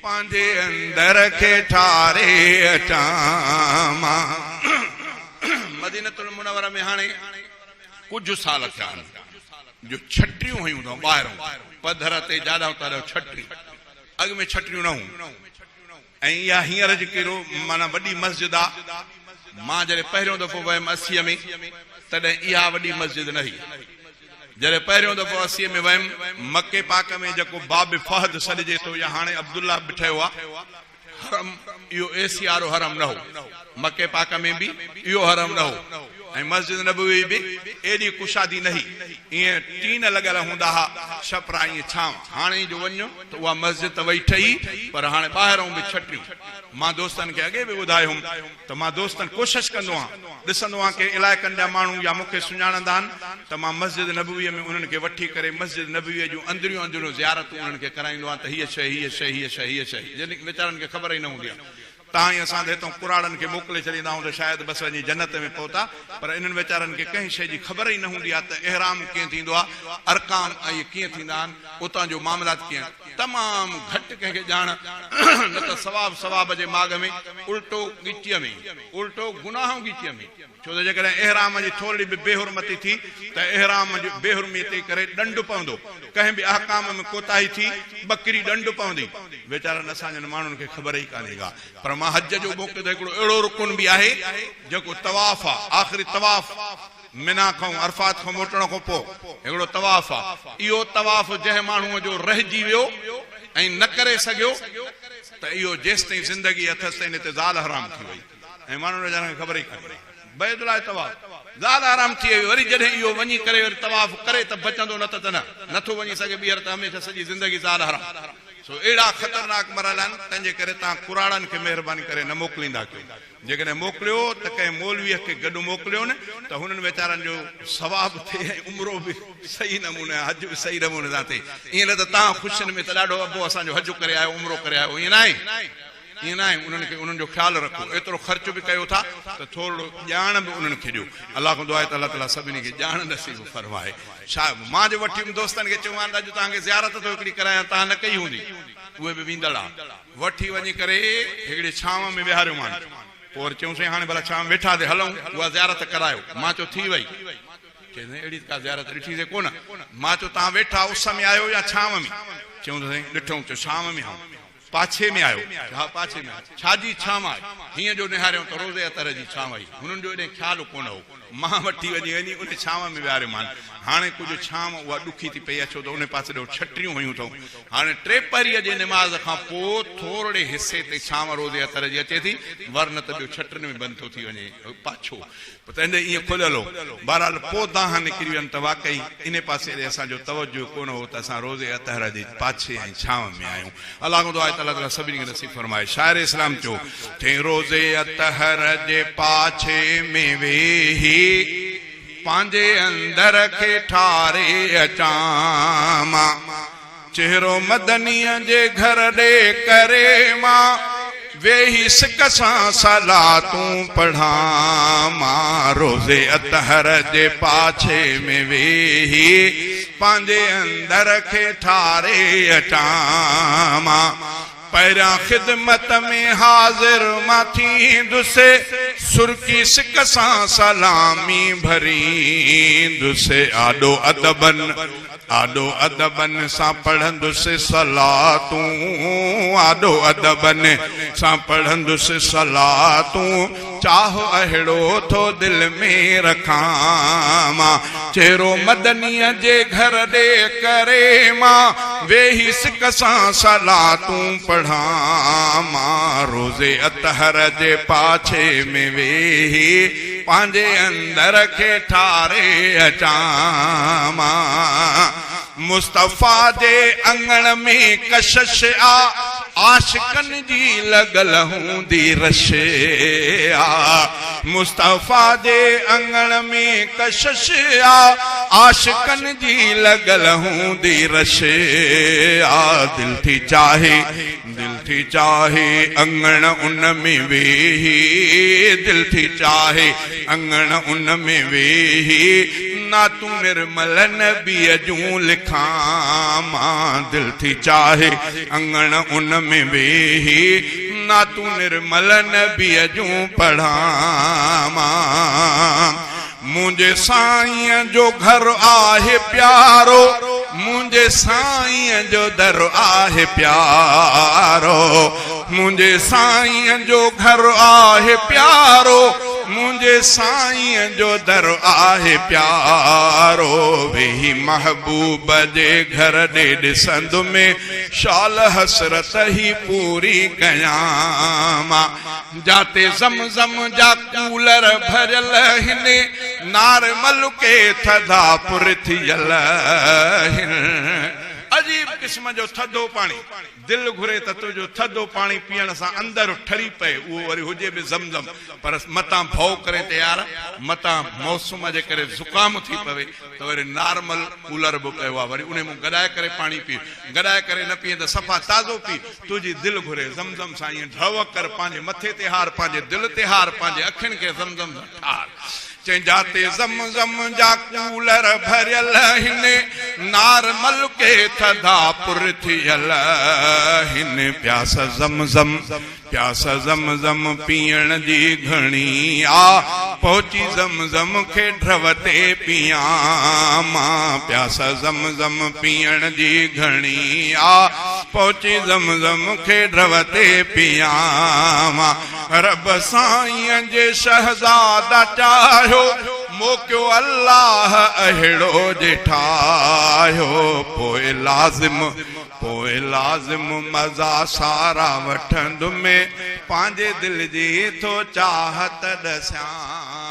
पांजे अंदर के ठारे अचामा। मदीनतुल मुनव्वरा में हाणे कुछ साल थिया जो छटियूं हुयूं तो ॿाहिरों पधर ते जाॾा उतारियो छटियूं, अॻ में छटियूं न हुयूं। ऐं इहा हींअर जेकी माना वॾी मस्जिद आहे, मां जॾहिं पहिरियों दफ़ो वियुमि 80 में तॾहिं इहा वॾी मस्जिद न हुई। जॾहिं पहिरियों दफ़ो 80 में वियुमि मके पाक में जेको बाब फहद सॾिजे थो या हाणे अब्दुल्ला बि ठहियो आहे, हरम इहो एसी वारो हरम न हो। मके पाक में बि इहो हरम न हो ऐं मस्जिद नबवी बि एॾी कुशादी न हुई, ईअं टीन लॻल हूंदा हुआ, छपरा ईअं छांव। हाणे जो वञो त उहा मस्जिद त वई ठही, पर हाणे ॿाहिरों बि छटियूं। मां दोस्तनि खे अॻे बि ॿुधायो हुउमि त मां दोस्तनि कोशिशि कंदो आहियां, ॾिसंदो आहियां कि इलाइक़नि जा माण्हू या मूंखे सुञाणंदा आहिनि त मां मस्जिद नबवीअ में उन्हनि खे वठी करे मस्जिद नबवीअ जूं अंदरियूं अंदरियूं ज़ियारतूं उन्हनि खे कराईंदो आहियां त हीअ शइ हीअ शइ हीअ शइ हीअ शइ, जॾहिं वीचारनि खे ख़बर ई न हूंदी आहे। तव्हां ई असां हितां कुराड़नि खे मोकिले छॾींदा आहियूं त शायदि बसि वञी जन्नत में पहुता, पर इन्हनि वीचारनि खे कंहिं शइ जी ख़बर ई न हूंदी आहे त इहराम कीअं थींदो आहे, अरकान ऐं कीअं थींदा आहिनि, उतां जो मामलात कीअं। तमामु घटि कंहिंखे ॼाण, न त सवाब जे माग में उल्टो ॻिचीअ में, उल्टो गुनाह ॻिचीअ में। छो त जेकॾहिं इहराम जी थोरी बि बेहुरमती थी त इहराम जी बेहुरमी ते करे ॾंडु पवंदो, कंहिं बि अहकाम में कोताही थी बकरी ॾंडु पवंदी। वीचारनि असांजनि माण्हुनि खे ख़बर ई कान्हे का। पर मां हज जो मौक़े ते हिकिड़ो अहिड़ो रुकन बि आहे जेको तवाफ़ आहे, आख़िरी तवाफ़ मिना खां अरफात खां मोटण खां पोइ हिकिड़ो तवाफ़ आहे। इहो तवाफ़ जंहिं माण्हूअ जो रहिजी वियो ऐं न करे सघियो त इहो जेसि ताईं ज़िंदगी अथसि ताईं हिते ज़ाल हराम थी वई ऐं माण्हुनि खे ख़बर ई कान्हे। बैदुल्लाह तवाफ़ ज़ाल हराम थी वई, वरी जॾहिं इहो वञी करे वरी तवाफ़ करे त बचंदो, न त नथो वञी सघे ॿीहर त हमेशह सॼी ज़िंदगी ज़ाल हराम। सो अहिड़ा ख़तरनाक मरल आहिनि, तंहिंजे करे तव्हां कुराड़नि खे महिरबानी करे न मोकिलींदा कयो। जेकॾहिं मोकिलियो त कंहिं मौलवीअ खे गॾु मोकिलियो न त हुननि वीचारनि जो सवाब थिए ऐं उमिरो बि सही नमूने, हज बि सही नमूने सां थिए। ईअं न त तव्हां ख़ुशियुनि में त ॾाढो अबो असांजो हज करे आयो, उमिरो करे आयो, ईअं न आहे, ईअं न आहे। उन्हनि खे उन्हनि जो ख़्यालु रखो, एतिरो ख़र्च बि कयो था त थोरो ॼाण बि उन्हनि खे ॾियो। अलाह खां दुआ आहे त अलाह ताला सभिनी खे ॼाण नसीब फरमाए। छा मां जो वठी हुयुमि दोस्तनि खे चयो अॼु तव्हांखे ज़ियारत थो हिकिड़ी करायां, तव्हां न कई हूंदी, उहे बि वेंदड़ आहे। वठी वञी करे हिकिड़ी छांव में विहारियो मान, पोइ वरी चयूंसीं हाणे भला छांव वेठा ते हलूं, उहा ज़ियारत करायो। मां चयो थी वई, चवंदे अहिड़ी का ज़ियारत ॾिठीसीं कोन। मां चयो तव्हां वेठा उस में आयो या छांव में? चयूं त साईं ॾिठूं, चयो छांव में आऊं। पाछे में आयो? हा पाछे में। छाजी छांव आहे? हीअं जो निहारियो त रोज़े अतर जी छांव आई, हुननि जो एॾे ख़्यालु कोन हो। मां वठी वञी उन छांव में विहारियो मान। हाणे कुझु छांव उहा ॾुखी थी पई आहे, छो त उन पासे ॾो छटियूं हुयूं अथऊं। हाणे टे पहरीअ जे निमाज़ खां पोइ थोरे हिसे ते छांव रोज़े अतर जी अचे थी, वरन त ॿियो छटियुनि में बंदि थो थी वञे पाछो, तंहिंजे ईअं खुलियल हो। बहरहाल पोइ दाह निकिरी वञनि त वाकई इन पासे ते असांजो तवजो कोन हो त असां रोज़े अतहर जे पाछे ऐं छांव में आहियूं। अलाह खां दुआ आहे त अलाह ताला सभिनी खे नसीब फरमाए। शाइर इस्लाम चयो थे रोज़े अतहर जे पाछे में वेही पंहिंजे अंदर खे ठारे अचां, चेहरो मदनीअ जे घर ॾे करे मां वेही सिक सां सलातूं पढ़ां। मां रोज़े अतहर जे पाछे में वेही पंहिंजे अंदर खे ठारे अचां, मां पहिरियां ख़िदमत में हाज़िर मां थींदुसि, सुर्की सिक सां सलामी भरींदुसि, आॾो अदबन सां पढ़ंदुसि सलातूं, आॾो अदबन सां पढ़ंदुसि सलातूं, चाहो अहिड़ो थो दिलि में रखां। मां चेहरो मदनीअ जे घर ॾे करे मां वेही सिक सां सलातूं पढ़ां, मां रोज़े अतहर जे पाछे में वेही पंहिंजे अंदर खे ठारे अचां। मां मुस्तफ़ा जे अंगण में कशिश आ, आशिकनि जी लॻल हूंदी रश आ। मुस्तफ़ा जे अंगण में कशिश आ, आशिकनि जी लॻल हूंदी रश आ। दिल थी चाहे अंगण उन में वेही, दिल थी चाहे अंगण उन में वेही ना तू निर्मल नबी जूं लिखां मां दिल थी चाहे अंगण उन में वेही ना तू निर्मल नबी जूं पढ़ा मां मुझे साईं जो घर आहे प्यारो मुझे साईं जो दर आहे प्यारो मुझे साईं जो घर आहे प्यारो मुझे साईं जो दर आहे प्यारो वेही महबूब जे घर ॾे ॾिसंद में शाल हसरत ही पूरी कयां मां जाते ज़मज़म जा कूलर भरियल हिने नार मलुके थधा पुर थियल अजीब किस्म जो थधो पानी दिल घुरे त तुझो थधो पानी पीअण सां अंदर ठरी पए उहो वरी हुजे बि ज़मज़म पर मतां भउ करे तयार मतां मौसम जे करे ज़ुकाम थी पवे त वरी नॉर्मल कूलर बि कयो आहे वरी उन में गॾाए करे पाणी पी गॾाए करे न पीए त सफ़ा ताज़ो पी तुंहिंजी दिल घुरे ज़मज़म सां ईअं ढव कर पंहिंजे मथे ते हार पंहिंजे दिल ते हार पंहिंजे अखियुनि खे ज़मज़म सां ठार जाते ज़मज़म जा कूलर भरियल हिन नार मलके थधा पुर थियल हिन प्यास ज़मज़म प्यास ज़मज़म पीअण जी घणी आ पहुची ज़मज़म खे ढव ते पियां मां प्यास ज़मज़म पीअण जी घणी आ पहुची ज़मज़म खे ढव ते पियां मां रब साईं जे शहज़ादा चाहियो मोकियो अल्लाह अहिड़ो जे ठाहियो पोइ लाज़िम मज़ा सारा वठंद में पंहिंजे दिल जी थो चाहत ॾसां